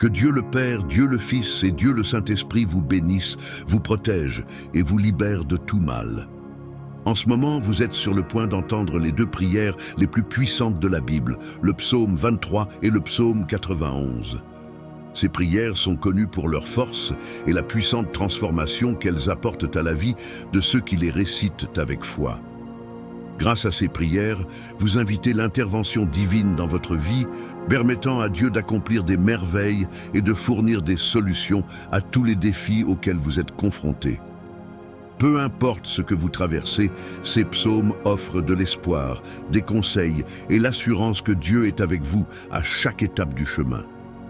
Que Dieu le Père, Dieu le Fils et Dieu le Saint-Esprit vous bénissent, vous protègent et vous libèrent de tout mal. En ce moment, vous êtes sur le point d'entendre les deux prières les plus puissantes de la Bible, le psaume 23 et le psaume 91. Ces prières sont connues pour leur force et la puissante transformation qu'elles apportent à la vie de ceux qui les récitent avec foi. Grâce à ces prières, vous invitez l'intervention divine dans votre vie, permettant à Dieu d'accomplir des merveilles et de fournir des solutions à tous les défis auxquels vous êtes confrontés. Peu importe ce que vous traversez, ces psaumes offrent de l'espoir, des conseils et l'assurance que Dieu est avec vous à chaque étape du chemin.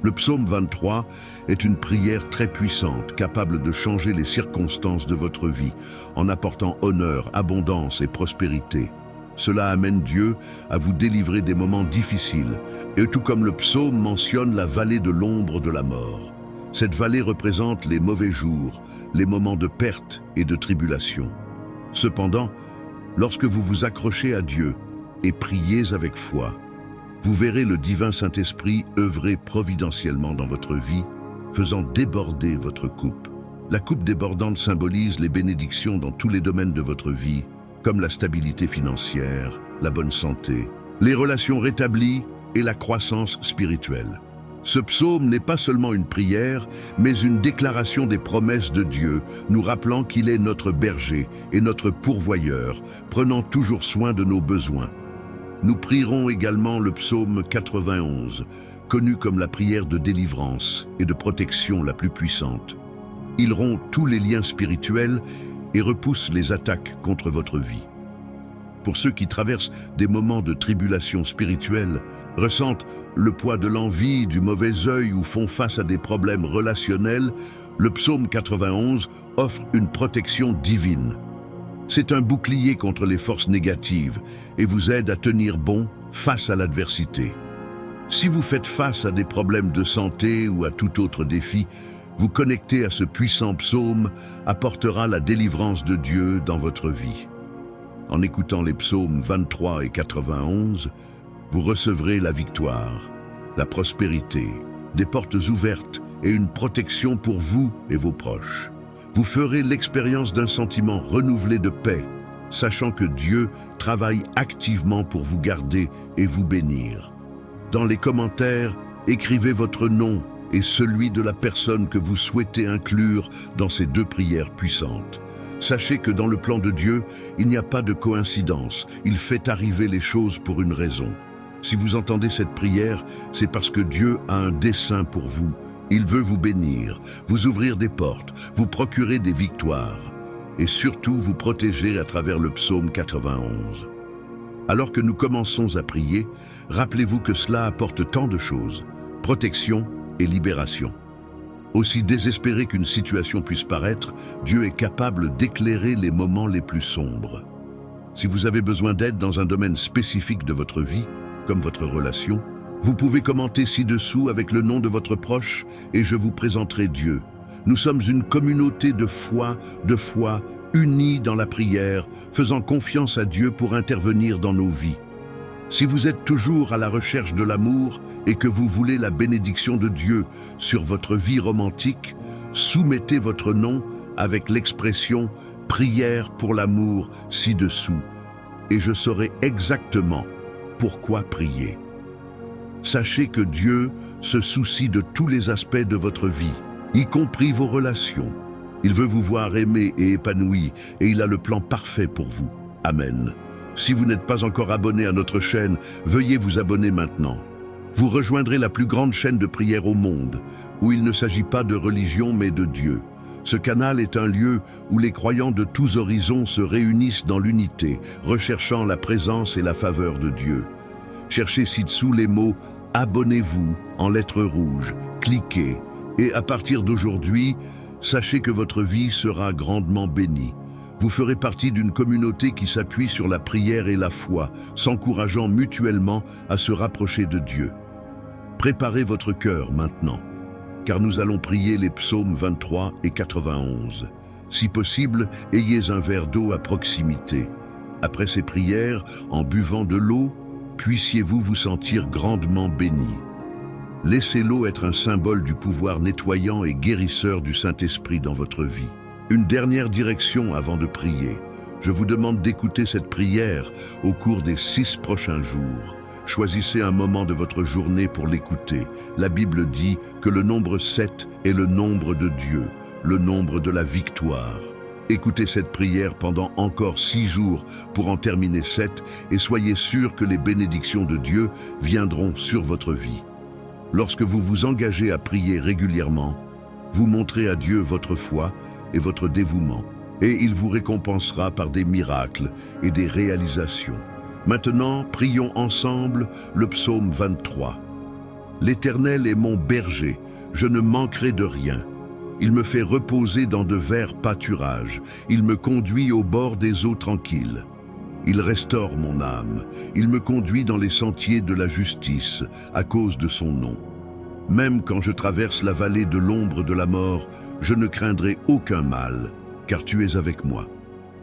Le psaume 23 est une prière très puissante, capable de changer les circonstances de votre vie, en apportant honneur, abondance et prospérité. Cela amène Dieu à vous délivrer des moments difficiles, et tout comme le psaume mentionne la vallée de l'ombre de la mort. Cette vallée représente les mauvais jours, les moments de perte et de tribulation. Cependant, lorsque vous vous accrochez à Dieu et priez avec foi, vous verrez le divin Saint-Esprit œuvrer providentiellement dans votre vie, faisant déborder votre coupe. La coupe débordante symbolise les bénédictions dans tous les domaines de votre vie, comme la stabilité financière, la bonne santé, les relations rétablies et la croissance spirituelle. Ce psaume n'est pas seulement une prière, mais une déclaration des promesses de Dieu, nous rappelant qu'il est notre berger et notre pourvoyeur, prenant toujours soin de nos besoins. Nous prierons également le psaume 91, connu comme la prière de délivrance et de protection la plus puissante. Il rompt tous les liens spirituels et repousse les attaques contre votre vie. Pour ceux qui traversent des moments de tribulation spirituelle, ressentent le poids de l'envie, du mauvais œil ou font face à des problèmes relationnels, le psaume 91 offre une protection divine. C'est un bouclier contre les forces négatives et vous aide à tenir bon face à l'adversité. Si vous faites face à des problèmes de santé ou à tout autre défi, vous connecter à ce puissant psaume apportera la délivrance de Dieu dans votre vie. En écoutant les psaumes 23 et 91, vous recevrez la victoire, la prospérité, des portes ouvertes et une protection pour vous et vos proches. Vous ferez l'expérience d'un sentiment renouvelé de paix, sachant que Dieu travaille activement pour vous garder et vous bénir. Dans les commentaires, écrivez votre nom et celui de la personne que vous souhaitez inclure dans ces deux prières puissantes. Sachez que dans le plan de Dieu, il n'y a pas de coïncidence, il fait arriver les choses pour une raison. Si vous entendez cette prière, c'est parce que Dieu a un dessein pour vous. Il veut vous bénir, vous ouvrir des portes, vous procurer des victoires et surtout vous protéger à travers le psaume 91. Alors que nous commençons à prier, rappelez-vous que cela apporte tant de choses, protection et libération. Aussi désespéré qu'une situation puisse paraître, Dieu est capable d'éclairer les moments les plus sombres. Si vous avez besoin d'aide dans un domaine spécifique de votre vie, comme votre relation, vous pouvez commenter ci-dessous avec le nom de votre proche et je vous présenterai Dieu. Nous sommes une communauté de foi, unis dans la prière, faisant confiance à Dieu pour intervenir dans nos vies. Si vous êtes toujours à la recherche de l'amour et que vous voulez la bénédiction de Dieu sur votre vie romantique, soumettez votre nom avec l'expression « prière pour l'amour » ci-dessous et je saurai exactement pourquoi prier. Sachez que Dieu se soucie de tous les aspects de votre vie, y compris vos relations. Il veut vous voir aimé et épanoui et il a le plan parfait pour vous. Amen. Si vous n'êtes pas encore abonné à notre chaîne, veuillez vous abonner maintenant. Vous rejoindrez la plus grande chaîne de prière au monde, où il ne s'agit pas de religion mais de Dieu. Ce canal est un lieu où les croyants de tous horizons se réunissent dans l'unité, recherchant la présence et la faveur de Dieu. Cherchez ci-dessous les mots « Abonnez-vous » en lettres rouges, cliquez, et à partir d'aujourd'hui, sachez que votre vie sera grandement bénie. Vous ferez partie d'une communauté qui s'appuie sur la prière et la foi, s'encourageant mutuellement à se rapprocher de Dieu. Préparez votre cœur maintenant, car nous allons prier les psaumes 23 et 91. Si possible, ayez un verre d'eau à proximité. Après ces prières, en buvant de l'eau, puissiez-vous vous sentir grandement béni. Laissez l'eau être un symbole du pouvoir nettoyant et guérisseur du Saint-Esprit dans votre vie. Une dernière direction avant de prier. Je vous demande d'écouter cette prière au cours des 6 prochains jours. Choisissez un moment de votre journée pour l'écouter. La Bible dit que le nombre 7 est le nombre de Dieu, le nombre de la victoire. Écoutez cette prière pendant encore 6 jours pour en terminer 7 et soyez sûr que les bénédictions de Dieu viendront sur votre vie. Lorsque vous vous engagez à prier régulièrement, vous montrez à Dieu votre foi et votre dévouement, et il vous récompensera par des miracles et des réalisations. Maintenant, prions ensemble le psaume 23. L'Éternel est mon berger, je ne manquerai de rien. Il me fait reposer dans de verts pâturages, il me conduit au bord des eaux tranquilles. Il restaure mon âme, il me conduit dans les sentiers de la justice à cause de son nom. Même quand je traverse la vallée de l'ombre de la mort, je ne craindrai aucun mal, car tu es avec moi.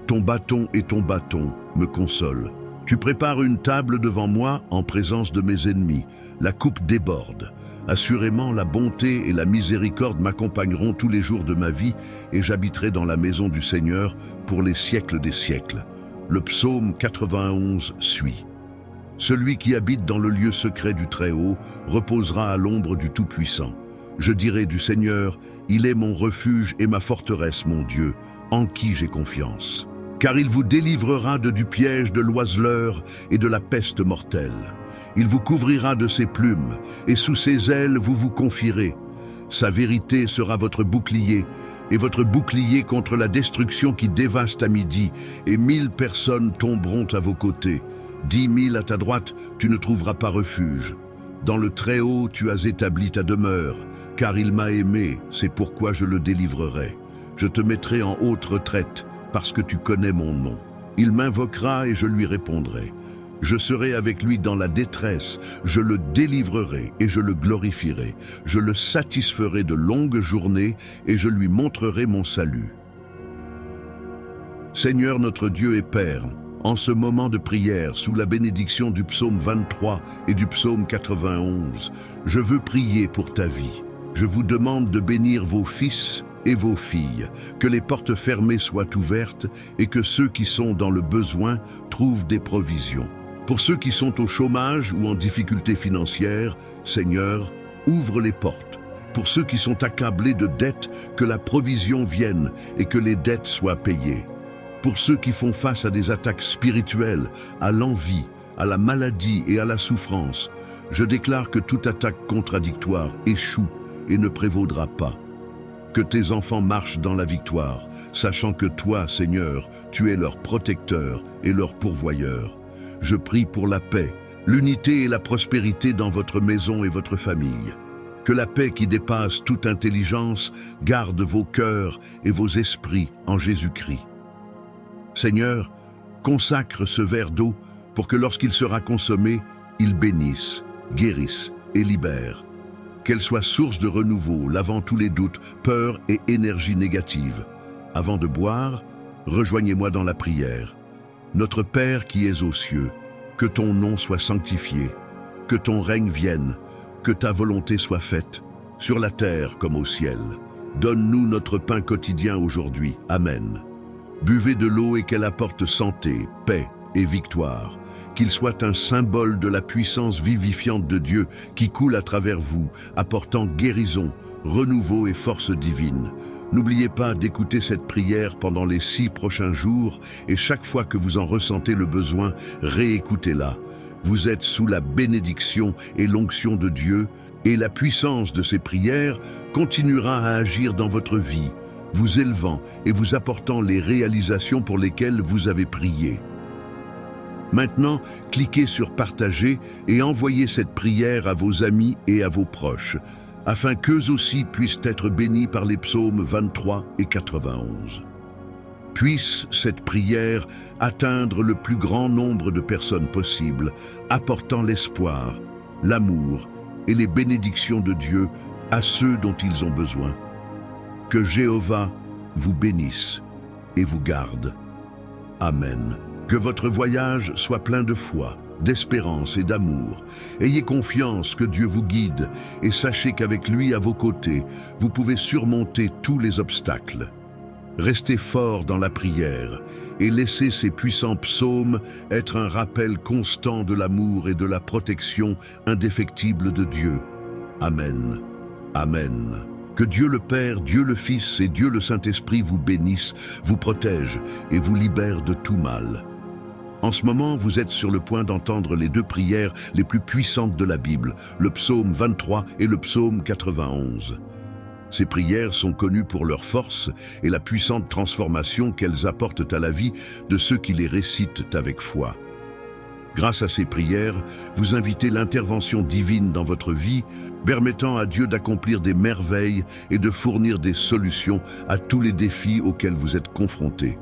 Ton bâton et ton bâton me consolent. Tu prépares une table devant moi en présence de mes ennemis. La coupe déborde. Assurément, la bonté et la miséricorde m'accompagneront tous les jours de ma vie et j'habiterai dans la maison du Seigneur pour les siècles des siècles. Le psaume 91 suit. Celui qui habite dans le lieu secret du Très-Haut reposera à l'ombre du Tout-Puissant. Je dirai du Seigneur, il est mon refuge et ma forteresse, mon Dieu, en qui j'ai confiance. Car il vous délivrera du piège de l'oiseleur et de la peste mortelle. Il vous couvrira de ses plumes, et sous ses ailes vous vous confierez. Sa vérité sera votre bouclier, et votre bouclier contre la destruction qui dévaste à midi, et 1000 personnes tomberont à vos côtés. 10 000 à ta droite, tu ne trouveras pas refuge. Dans le Très-Haut, tu as établi ta demeure, car il m'a aimé, c'est pourquoi je le délivrerai. Je te mettrai en haute retraite, parce que tu connais mon nom. Il m'invoquera et je lui répondrai. Je serai avec lui dans la détresse, je le délivrerai et je le glorifierai. Je le satisferai de longues journées et je lui montrerai mon salut. Seigneur notre Dieu et Père, en ce moment de prière, sous la bénédiction du psaume 23 et du psaume 91, je veux prier pour ta vie. Je vous demande de bénir vos fils et vos filles, que les portes fermées soient ouvertes et que ceux qui sont dans le besoin trouvent des provisions. Pour ceux qui sont au chômage ou en difficulté financière, Seigneur, ouvre les portes. Pour ceux qui sont accablés de dettes, que la provision vienne et que les dettes soient payées. Pour ceux qui font face à des attaques spirituelles, à l'envie, à la maladie et à la souffrance, je déclare que toute attaque contradictoire échoue et ne prévaudra pas. Que tes enfants marchent dans la victoire, sachant que toi, Seigneur, tu es leur protecteur et leur pourvoyeur. Je prie pour la paix, l'unité et la prospérité dans votre maison et votre famille. Que la paix qui dépasse toute intelligence garde vos cœurs et vos esprits en Jésus-Christ. Seigneur, consacre ce verre d'eau pour que lorsqu'il sera consommé, il bénisse, guérisse et libère. Qu'elle soit source de renouveau, lavant tous les doutes, peurs et énergies négatives. Avant de boire, rejoignez-moi dans la prière. Notre Père qui es aux cieux, que ton nom soit sanctifié, que ton règne vienne, que ta volonté soit faite, sur la terre comme au ciel. Donne-nous notre pain quotidien aujourd'hui. Amen. Buvez de l'eau et qu'elle apporte santé, paix et victoire. Qu'il soit un symbole de la puissance vivifiante de Dieu qui coule à travers vous, apportant guérison, renouveau et force divine. N'oubliez pas d'écouter cette prière pendant les 6 prochains jours et chaque fois que vous en ressentez le besoin, réécoutez-la. Vous êtes sous la bénédiction et l'onction de Dieu et la puissance de ces prières continuera à agir dans votre vie, vous élevant et vous apportant les réalisations pour lesquelles vous avez prié. Maintenant, cliquez sur Partager et envoyez cette prière à vos amis et à vos proches, afin qu'eux aussi puissent être bénis par les psaumes 23 et 91. Puisse cette prière atteindre le plus grand nombre de personnes possible, apportant l'espoir, l'amour et les bénédictions de Dieu à ceux dont ils ont besoin. Que Jéhovah vous bénisse et vous garde. Amen. Que votre voyage soit plein de foi, d'espérance et d'amour. Ayez confiance que Dieu vous guide et sachez qu'avec lui à vos côtés, vous pouvez surmonter tous les obstacles. Restez fort dans la prière et laissez ces puissants psaumes être un rappel constant de l'amour et de la protection indéfectible de Dieu. Amen. Amen. Que Dieu le Père, Dieu le Fils et Dieu le Saint-Esprit vous bénissent, vous protègent et vous libèrent de tout mal. En ce moment, vous êtes sur le point d'entendre les deux prières les plus puissantes de la Bible, le psaume 23 et le psaume 91. Ces prières sont connues pour leur force et la puissante transformation qu'elles apportent à la vie de ceux qui les récitent avec foi. Grâce à ces prières, vous invitez l'intervention divine dans votre vie, permettant à Dieu d'accomplir des merveilles et de fournir des solutions à tous les défis auxquels vous êtes confrontés.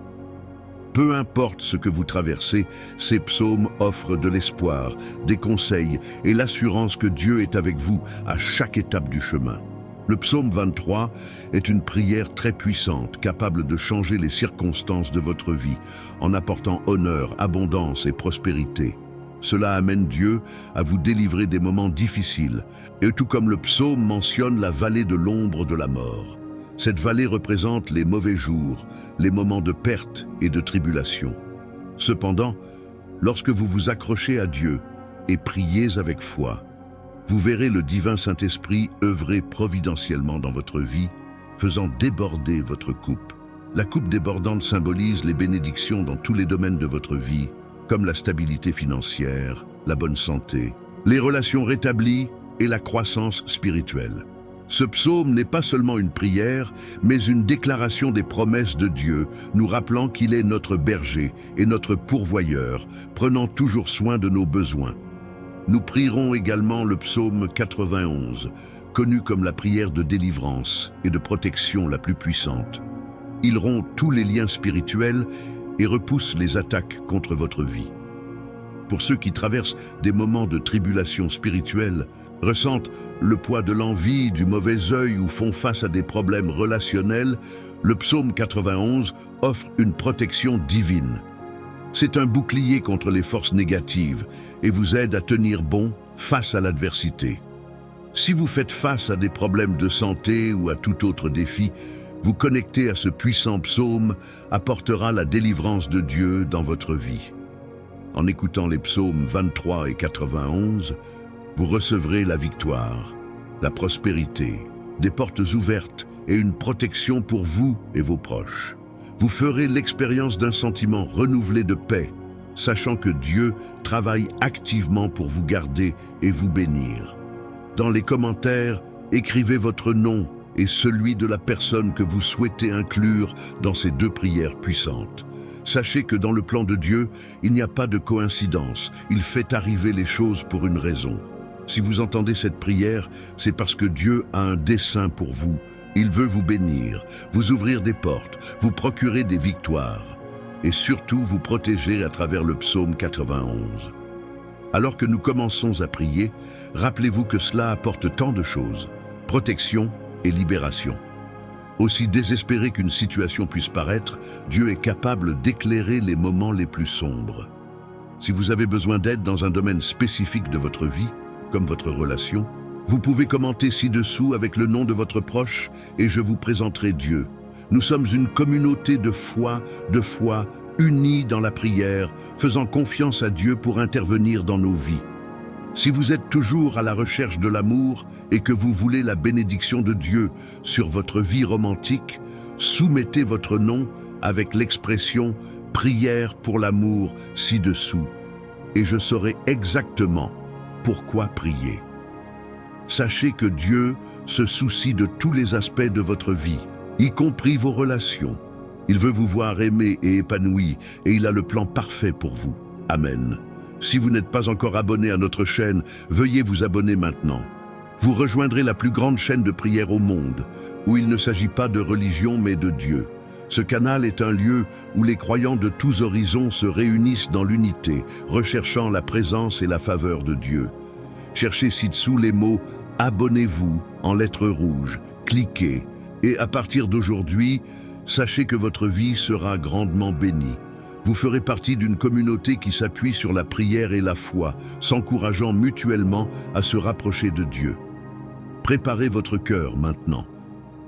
Peu importe ce que vous traversez, ces psaumes offrent de l'espoir, des conseils et l'assurance que Dieu est avec vous à chaque étape du chemin. Le psaume 23 est une prière très puissante, capable de changer les circonstances de votre vie, en apportant honneur, abondance et prospérité. Cela amène Dieu à vous délivrer des moments difficiles, et tout comme le psaume mentionne la vallée de l'ombre de la mort. Cette vallée représente les mauvais jours, les moments de perte et de tribulation. Cependant, lorsque vous vous accrochez à Dieu et priez avec foi, vous verrez le divin Saint-Esprit œuvrer providentiellement dans votre vie, faisant déborder votre coupe. La coupe débordante symbolise les bénédictions dans tous les domaines de votre vie, comme la stabilité financière, la bonne santé, les relations rétablies et la croissance spirituelle. Ce psaume n'est pas seulement une prière, mais une déclaration des promesses de Dieu, nous rappelant qu'il est notre berger et notre pourvoyeur, prenant toujours soin de nos besoins. Nous prierons également le psaume 91, connu comme la prière de délivrance et de protection la plus puissante. Il rompt tous les liens spirituels et repousse les attaques contre votre vie. Pour ceux qui traversent des moments de tribulation spirituelle, ressentent le poids de l'envie, du mauvais œil ou font face à des problèmes relationnels, le psaume 91 offre une protection divine. C'est un bouclier contre les forces négatives et vous aide à tenir bon face à l'adversité. Si vous faites face à des problèmes de santé ou à tout autre défi, vous connecter à ce puissant psaume apportera la délivrance de Dieu dans votre vie. En écoutant les psaumes 23 et 91, vous recevrez la victoire, la prospérité, des portes ouvertes et une protection pour vous et vos proches. Vous ferez l'expérience d'un sentiment renouvelé de paix, sachant que Dieu travaille activement pour vous garder et vous bénir. Dans les commentaires, écrivez votre nom et celui de la personne que vous souhaitez inclure dans ces deux prières puissantes. Sachez que dans le plan de Dieu, il n'y a pas de coïncidence, il fait arriver les choses pour une raison. Si vous entendez cette prière, c'est parce que Dieu a un dessein pour vous. Il veut vous bénir, vous ouvrir des portes, vous procurer des victoires et surtout vous protéger à travers le psaume 91. Alors que nous commençons à prier, rappelez-vous que cela apporte tant de choses, protection et libération. Aussi désespéré qu'une situation puisse paraître, Dieu est capable d'éclairer les moments les plus sombres. Si vous avez besoin d'aide dans un domaine spécifique de votre vie, comme votre relation, vous pouvez commenter ci-dessous avec le nom de votre proche et je vous présenterai Dieu. Nous sommes une communauté de foi, unis dans la prière, faisant confiance à Dieu pour intervenir dans nos vies. Si vous êtes toujours à la recherche de l'amour et que vous voulez la bénédiction de Dieu sur votre vie romantique, soumettez votre nom avec l'expression « prière pour l'amour » ci-dessous et je saurai exactement pourquoi prier. Sachez que Dieu se soucie de tous les aspects de votre vie, y compris vos relations. Il veut vous voir aimé et épanoui et il a le plan parfait pour vous. Amen. Si vous n'êtes pas encore abonné à notre chaîne, veuillez vous abonner maintenant. Vous rejoindrez la plus grande chaîne de prière au monde, où il ne s'agit pas de religion mais de Dieu. Ce canal est un lieu où les croyants de tous horizons se réunissent dans l'unité, recherchant la présence et la faveur de Dieu. Cherchez ci-dessous les mots « Abonnez-vous » en lettres rouges, cliquez, et à partir d'aujourd'hui, sachez que votre vie sera grandement bénie. Vous ferez partie d'une communauté qui s'appuie sur la prière et la foi, s'encourageant mutuellement à se rapprocher de Dieu. Préparez votre cœur maintenant,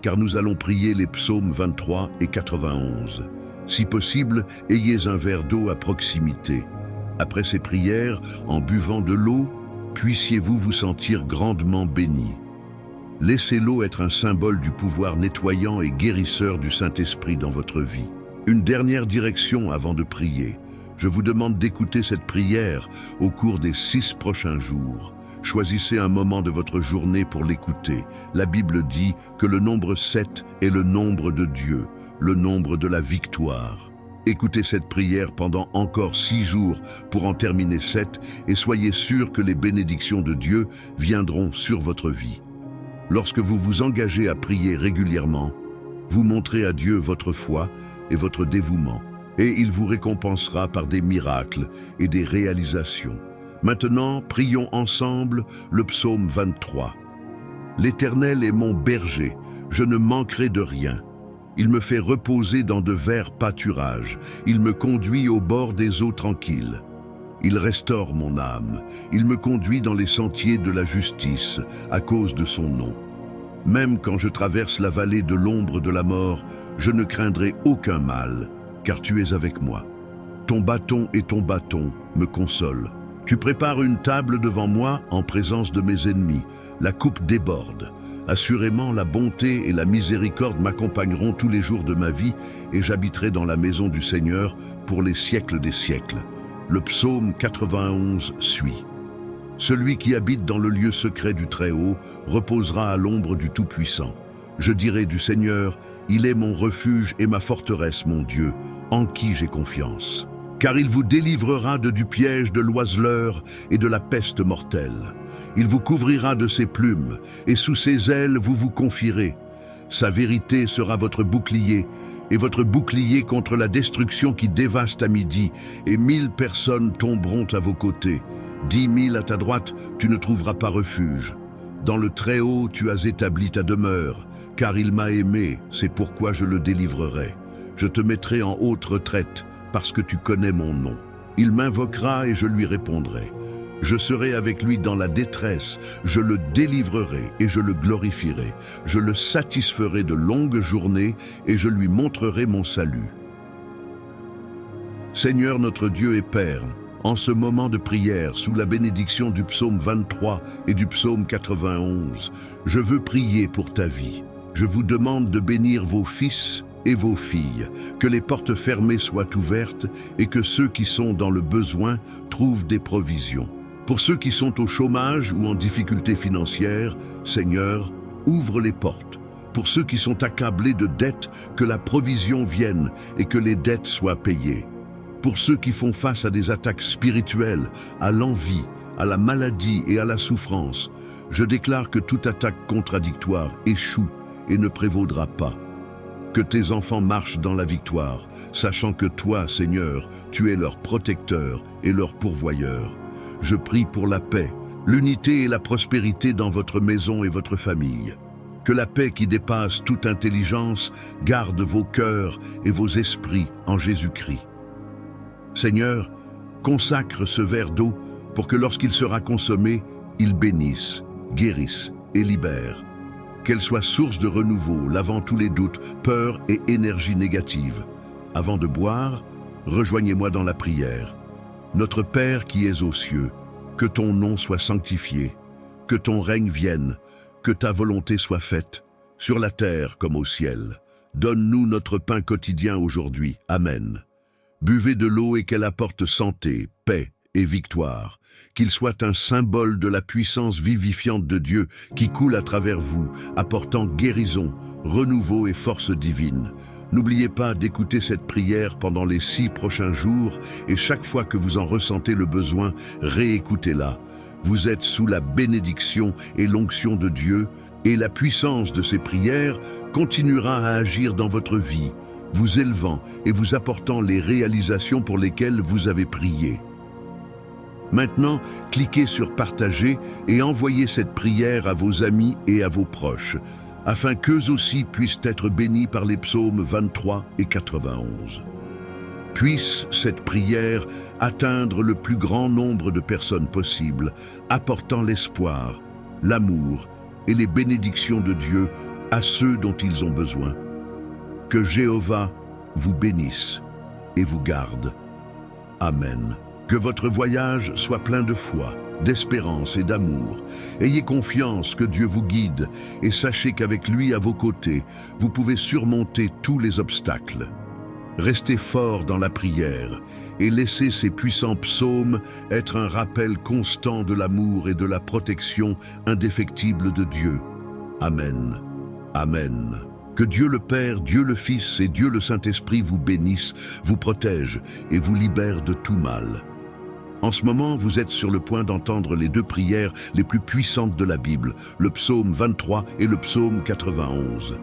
car nous allons prier les psaumes 23 et 91. Si possible, ayez un verre d'eau à proximité. Après ces prières, en buvant de l'eau, puissiez-vous vous sentir grandement béni. Laissez l'eau être un symbole du pouvoir nettoyant et guérisseur du Saint-Esprit dans votre vie. Une dernière direction avant de prier. Je vous demande d'écouter cette prière au cours des 6 prochains jours. Choisissez un moment de votre journée pour l'écouter. La Bible dit que le nombre 7 est le nombre de Dieu, le nombre de la victoire. Écoutez cette prière pendant encore 6 jours pour en terminer 7 et soyez sûrs que les bénédictions de Dieu viendront sur votre vie. Lorsque vous vous engagez à prier régulièrement, vous montrez à Dieu votre foi et votre dévouement, et il vous récompensera par des miracles et des réalisations. Maintenant, prions ensemble le psaume 23. L'Éternel est mon berger, je ne manquerai de rien. Il me fait reposer dans de verts pâturages, il me conduit au bord des eaux tranquilles. Il restaure mon âme, il me conduit dans les sentiers de la justice à cause de son nom. Même quand je traverse la vallée de l'ombre de la mort, je ne craindrai aucun mal, car tu es avec moi. Ton bâton et ton bâton me consolent. Tu prépares une table devant moi en présence de mes ennemis. La coupe déborde. Assurément, la bonté et la miséricorde m'accompagneront tous les jours de ma vie et j'habiterai dans la maison du Seigneur pour les siècles des siècles. Le psaume 91 suit. Celui qui habite dans le lieu secret du Très-Haut reposera à l'ombre du Tout-Puissant. Je dirai du Seigneur, il est mon refuge et ma forteresse, mon Dieu, en qui j'ai confiance. Car il vous délivrera du piège de l'oiseleur et de la peste mortelle. Il vous couvrira de ses plumes, et sous ses ailes vous vous confierez. Sa vérité sera votre bouclier, et votre bouclier contre la destruction qui dévaste à midi, et 1000 personnes tomberont à vos côtés. 10 000 à ta droite, tu ne trouveras pas refuge. Dans le Très-Haut, tu as établi ta demeure, car il m'a aimé, c'est pourquoi je le délivrerai. Je te mettrai en haute retraite, parce que tu connais mon nom. Il m'invoquera et je lui répondrai. Je serai avec lui dans la détresse, je le délivrerai et je le glorifierai. Je le satisferai de longues journées et je lui montrerai mon salut. Seigneur notre Dieu et Père, en ce moment de prière, sous la bénédiction du psaume 23 et du psaume 91, je veux prier pour ta vie. Je vous demande de bénir vos fils et vos filles, que les portes fermées soient ouvertes et que ceux qui sont dans le besoin trouvent des provisions. Pour ceux qui sont au chômage ou en difficulté financière, Seigneur, ouvre les portes. Pour ceux qui sont accablés de dettes, que la provision vienne et que les dettes soient payées. Pour ceux qui font face à des attaques spirituelles, à l'envie, à la maladie et à la souffrance, je déclare que toute attaque contradictoire échoue et ne prévaudra pas. Que tes enfants marchent dans la victoire, sachant que toi, Seigneur, tu es leur protecteur et leur pourvoyeur. Je prie pour la paix, l'unité et la prospérité dans votre maison et votre famille. Que la paix qui dépasse toute intelligence garde vos cœurs et vos esprits en Jésus-Christ. Seigneur, consacre ce verre d'eau pour que lorsqu'il sera consommé, il bénisse, guérisse et libère. Qu'elle soit source de renouveau, lavant tous les doutes, peurs et énergies négatives. Avant de boire, rejoignez-moi dans la prière. Notre Père qui es aux cieux, que ton nom soit sanctifié, que ton règne vienne, que ta volonté soit faite, sur la terre comme au ciel. Donne-nous notre pain quotidien aujourd'hui. Amen. Buvez de l'eau et qu'elle apporte santé, paix et victoire. Qu'il soit un symbole de la puissance vivifiante de Dieu qui coule à travers vous, apportant guérison, renouveau et force divine. N'oubliez pas d'écouter cette prière pendant les 6 prochains jours et chaque fois que vous en ressentez le besoin, réécoutez-la. Vous êtes sous la bénédiction et l'onction de Dieu et la puissance de ces prières continuera à agir dans votre vie, vous élevant et vous apportant les réalisations pour lesquelles vous avez prié. Maintenant, cliquez sur Partager et envoyez cette prière à vos amis et à vos proches, afin qu'eux aussi puissent être bénis par les psaumes 23 et 91. Puisse cette prière atteindre le plus grand nombre de personnes possible, apportant l'espoir, l'amour et les bénédictions de Dieu à ceux dont ils ont besoin. Que Jéhovah vous bénisse et vous garde. Amen. Que votre voyage soit plein de foi, d'espérance et d'amour. Ayez confiance que Dieu vous guide et sachez qu'avec lui à vos côtés, vous pouvez surmonter tous les obstacles. Restez fort dans la prière et laissez ces puissants psaumes être un rappel constant de l'amour et de la protection indéfectible de Dieu. Amen. Amen. Que Dieu le Père, Dieu le Fils et Dieu le Saint-Esprit vous bénissent, vous protègent et vous libèrent de tout mal. En ce moment, vous êtes sur le point d'entendre les deux prières les plus puissantes de la Bible, le psaume 23 et le psaume 91.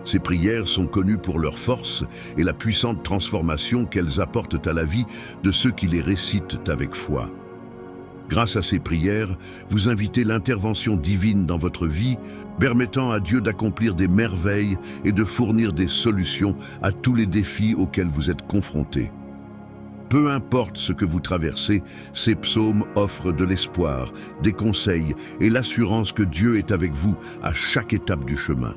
Ces prières sont connues pour leur force et la puissante transformation qu'elles apportent à la vie de ceux qui les récitent avec foi. Grâce à ces prières, vous invitez l'intervention divine dans votre vie, permettant à Dieu d'accomplir des merveilles et de fournir des solutions à tous les défis auxquels vous êtes confrontés. Peu importe ce que vous traversez, ces psaumes offrent de l'espoir, des conseils et l'assurance que Dieu est avec vous à chaque étape du chemin.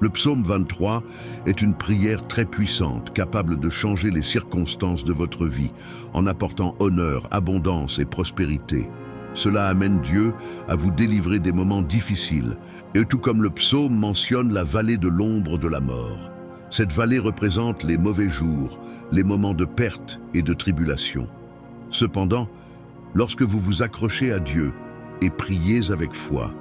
Le psaume 23 est une prière très puissante, capable de changer les circonstances de votre vie, en apportant honneur, abondance et prospérité. Cela amène Dieu à vous délivrer des moments difficiles, et tout comme le psaume mentionne la vallée de l'ombre de la mort. Cette vallée représente les mauvais jours, les moments de perte et de tribulation. Cependant, lorsque vous vous accrochez à Dieu et priez avec foi,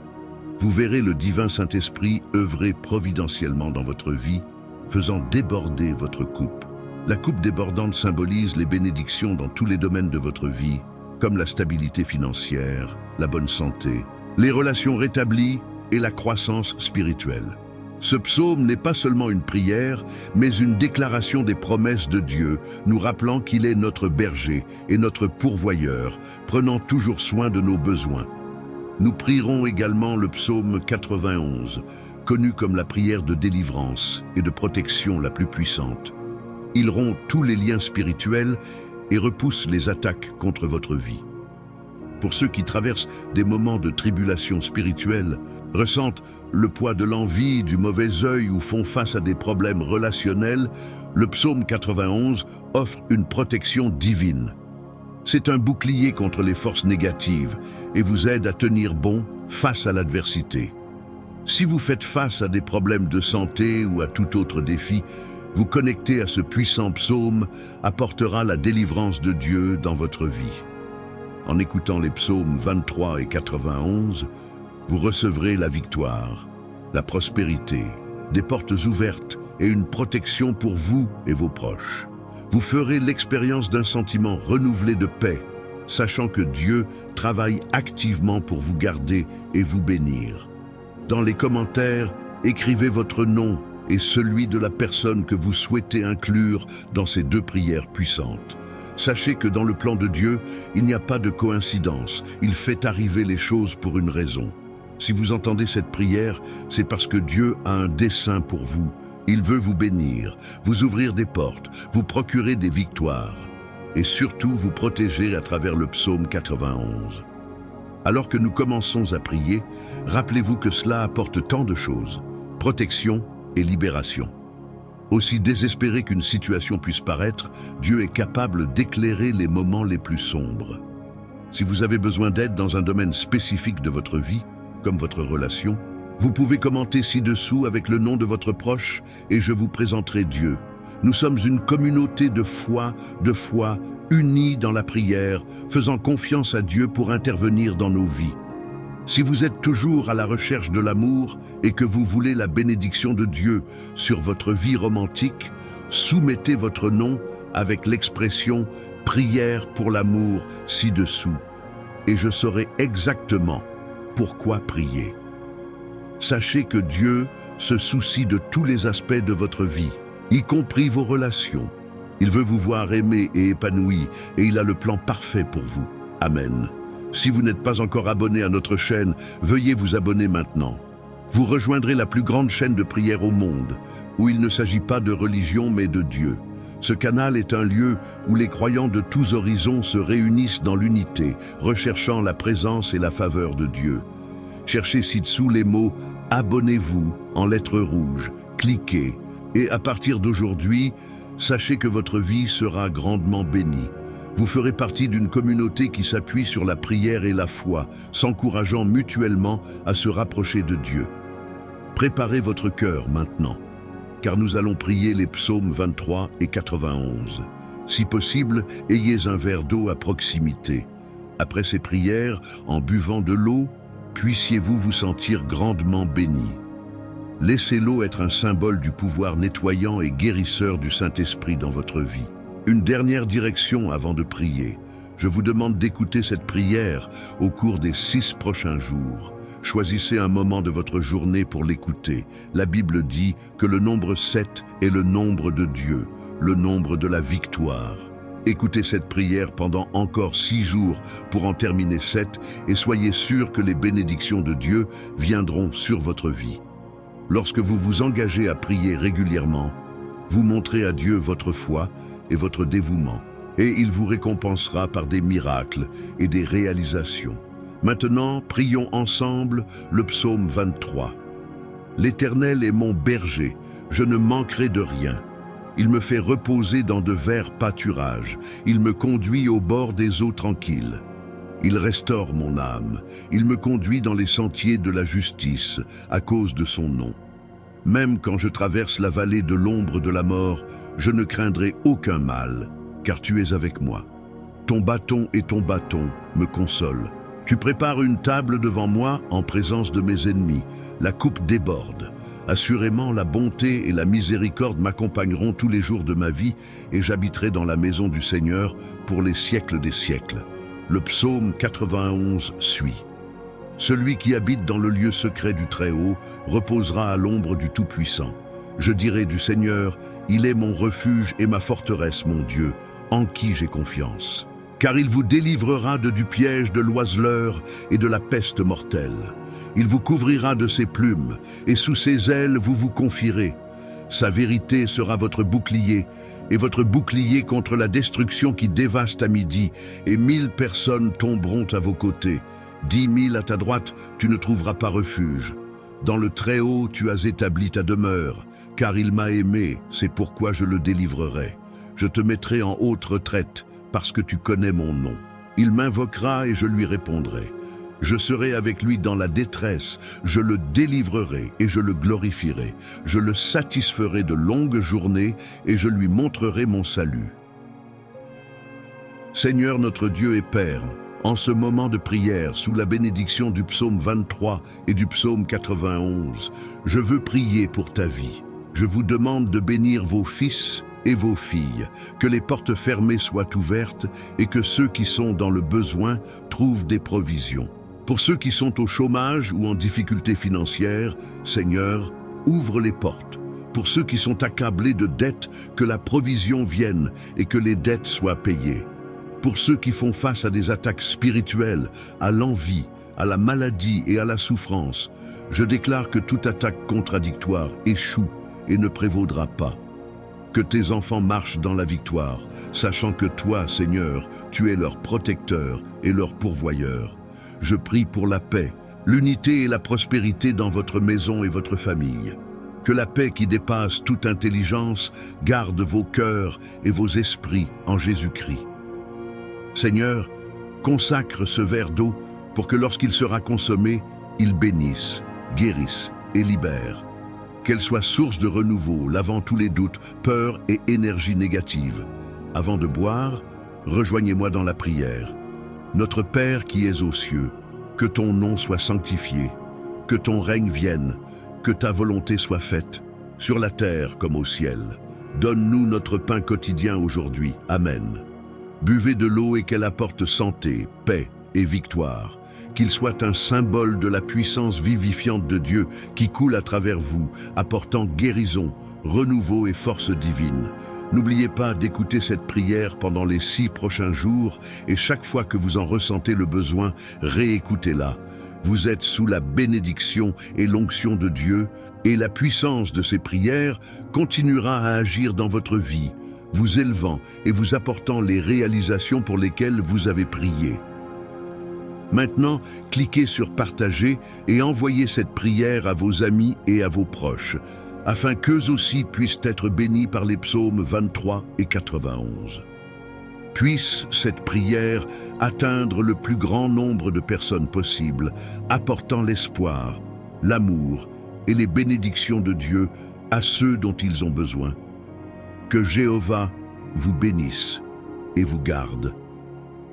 vous verrez le divin Saint-Esprit œuvrer providentiellement dans votre vie, faisant déborder votre coupe. La coupe débordante symbolise les bénédictions dans tous les domaines de votre vie, comme la stabilité financière, la bonne santé, les relations rétablies et la croissance spirituelle. Ce psaume n'est pas seulement une prière, mais une déclaration des promesses de Dieu, nous rappelant qu'il est notre berger et notre pourvoyeur, prenant toujours soin de nos besoins. Nous prierons également le psaume 91, connu comme la prière de délivrance et de protection la plus puissante. Il rompt tous les liens spirituels et repousse les attaques contre votre vie. Pour ceux qui traversent des moments de tribulation spirituelle, ressentent le poids de l'envie, du mauvais œil ou font face à des problèmes relationnels, le psaume 91 offre une protection divine. C'est un bouclier contre les forces négatives et vous aide à tenir bon face à l'adversité. Si vous faites face à des problèmes de santé ou à tout autre défi, vous connecter à ce puissant psaume apportera la délivrance de Dieu dans votre vie. En écoutant les psaumes 23 et 91, vous recevrez la victoire, la prospérité, des portes ouvertes et une protection pour vous et vos proches. Vous ferez l'expérience d'un sentiment renouvelé de paix, sachant que Dieu travaille activement pour vous garder et vous bénir. Dans les commentaires, écrivez votre nom et celui de la personne que vous souhaitez inclure dans ces deux prières puissantes. Sachez que dans le plan de Dieu, il n'y a pas de coïncidence, il fait arriver les choses pour une raison. Si vous entendez cette prière, c'est parce que Dieu a un dessein pour vous. Il veut vous bénir, vous ouvrir des portes, vous procurer des victoires et surtout vous protéger à travers le psaume 91. Alors que nous commençons à prier, rappelez-vous que cela apporte tant de choses, protection et libération. Aussi désespéré qu'une situation puisse paraître, Dieu est capable d'éclairer les moments les plus sombres. Si vous avez besoin d'aide dans un domaine spécifique de votre vie, comme votre relation, vous pouvez commenter ci-dessous avec le nom de votre proche et je vous présenterai Dieu. Nous sommes une communauté de foi, unis dans la prière, faisant confiance à Dieu pour intervenir dans nos vies. Si vous êtes toujours à la recherche de l'amour et que vous voulez la bénédiction de Dieu sur votre vie romantique, soumettez votre nom avec l'expression « prière pour l'amour » ci-dessous et je saurai exactement pourquoi prier. Sachez que Dieu se soucie de tous les aspects de votre vie, y compris vos relations. Il veut vous voir aimé et épanoui et il a le plan parfait pour vous. Amen. Si vous n'êtes pas encore abonné à notre chaîne, veuillez vous abonner maintenant. Vous rejoindrez la plus grande chaîne de prière au monde, où il ne s'agit pas de religion mais de Dieu. Ce canal est un lieu où les croyants de tous horizons se réunissent dans l'unité, recherchant la présence et la faveur de Dieu. Cherchez ci-dessous les mots « Abonnez-vous » en lettres rouges, cliquez, et à partir d'aujourd'hui, sachez que votre vie sera grandement bénie. Vous ferez partie d'une communauté qui s'appuie sur la prière et la foi, s'encourageant mutuellement à se rapprocher de Dieu. Préparez votre cœur maintenant, car nous allons prier les psaumes 23 et 91. Si possible, ayez un verre d'eau à proximité. Après ces prières, en buvant de l'eau, puissiez-vous vous sentir grandement béni. Laissez l'eau être un symbole du pouvoir nettoyant et guérisseur du Saint-Esprit dans votre vie. Une dernière direction avant de prier. Je vous demande d'écouter cette prière au cours des 6 prochains jours. Choisissez un moment de votre journée pour l'écouter. La Bible dit que le nombre 7 est le nombre de Dieu, le nombre de la victoire. Écoutez cette prière pendant encore 6 jours pour en terminer 7 et soyez sûrs que les bénédictions de Dieu viendront sur votre vie. Lorsque vous vous engagez à prier régulièrement, vous montrez à Dieu votre foi et votre dévouement, et il vous récompensera par des miracles et des réalisations. Maintenant, prions ensemble le psaume 23. L'Éternel est mon berger, je ne manquerai de rien. Il me fait reposer dans de verts pâturages, il me conduit au bord des eaux tranquilles. Il restaure mon âme, il me conduit dans les sentiers de la justice à cause de son nom. Même quand je traverse la vallée de l'ombre de la mort, je ne craindrai aucun mal, car tu es avec moi. Ton bâton et ton bâton me consolent. Tu prépares une table devant moi en présence de mes ennemis. La coupe déborde. Assurément, la bonté et la miséricorde m'accompagneront tous les jours de ma vie et j'habiterai dans la maison du Seigneur pour les siècles des siècles. Le psaume 91 suit. Celui qui habite dans le lieu secret du Très-Haut reposera à l'ombre du Tout-Puissant. Je dirai du Seigneur, il est mon refuge et ma forteresse, mon Dieu, en qui j'ai confiance. Car il vous délivrera du piège de l'oiseleur et de la peste mortelle. Il vous couvrira de ses plumes, et sous ses ailes vous vous confierez. Sa vérité sera votre bouclier, et votre bouclier contre la destruction qui dévaste à midi, et 1000 personnes tomberont à vos côtés. 10 000 à ta droite, tu ne trouveras pas refuge. Dans le Très-Haut, tu as établi ta demeure, car il m'a aimé, c'est pourquoi je le délivrerai. Je te mettrai en haute retraite, parce que tu connais mon nom. Il m'invoquera et je lui répondrai. Je serai avec lui dans la détresse, je le délivrerai et je le glorifierai. Je le satisferai de longues journées et je lui montrerai mon salut. Seigneur notre Dieu et Père, en ce moment de prière, sous la bénédiction du psaume 23 et du psaume 91, je veux prier pour ta vie. Je vous demande de bénir vos fils et vos filles, que les portes fermées soient ouvertes et que ceux qui sont dans le besoin trouvent des provisions. Pour ceux qui sont au chômage ou en difficulté financière, Seigneur, ouvre les portes. Pour ceux qui sont accablés de dettes, que la provision vienne et que les dettes soient payées. Pour ceux qui font face à des attaques spirituelles, à l'envie, à la maladie et à la souffrance, je déclare que toute attaque contradictoire échoue et ne prévaudra pas. Que tes enfants marchent dans la victoire, sachant que toi, Seigneur, tu es leur protecteur et leur pourvoyeur. Je prie pour la paix, l'unité et la prospérité dans votre maison et votre famille. Que la paix qui dépasse toute intelligence garde vos cœurs et vos esprits en Jésus-Christ. Seigneur, consacre ce verre d'eau pour que lorsqu'il sera consommé, il bénisse, guérisse et libère. Qu'elle soit source de renouveau, lavant tous les doutes, peurs et énergies négatives. Avant de boire, rejoignez-moi dans la prière. Notre Père qui es aux cieux, que ton nom soit sanctifié, que ton règne vienne, que ta volonté soit faite, sur la terre comme au ciel. Donne-nous notre pain quotidien aujourd'hui. Amen. Buvez de l'eau et qu'elle apporte santé, paix et victoire. Qu'il soit un symbole de la puissance vivifiante de Dieu qui coule à travers vous, apportant guérison, renouveau et force divine. N'oubliez pas d'écouter cette prière pendant les 6 prochains jours et chaque fois que vous en ressentez le besoin, réécoutez-la. Vous êtes sous la bénédiction et l'onction de Dieu et la puissance de ces prières continuera à agir dans votre vie, vous élevant et vous apportant les réalisations pour lesquelles vous avez prié. Maintenant, cliquez sur Partager et envoyez cette prière à vos amis et à vos proches, afin qu'eux aussi puissent être bénis par les psaumes 23 et 91. Puisse cette prière atteindre le plus grand nombre de personnes possible, apportant l'espoir, l'amour et les bénédictions de Dieu à ceux dont ils ont besoin. Que Jéhovah vous bénisse et vous garde.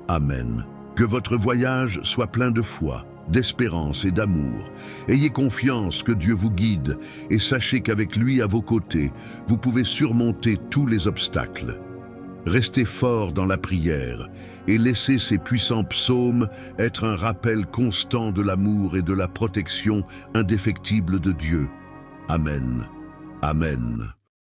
Amen. Que votre voyage soit plein de foi, d'espérance et d'amour. Ayez confiance que Dieu vous guide et sachez qu'avec lui à vos côtés, vous pouvez surmonter tous les obstacles. Restez fort dans la prière et laissez ces puissants psaumes être un rappel constant de l'amour et de la protection indéfectible de Dieu. Amen. Amen.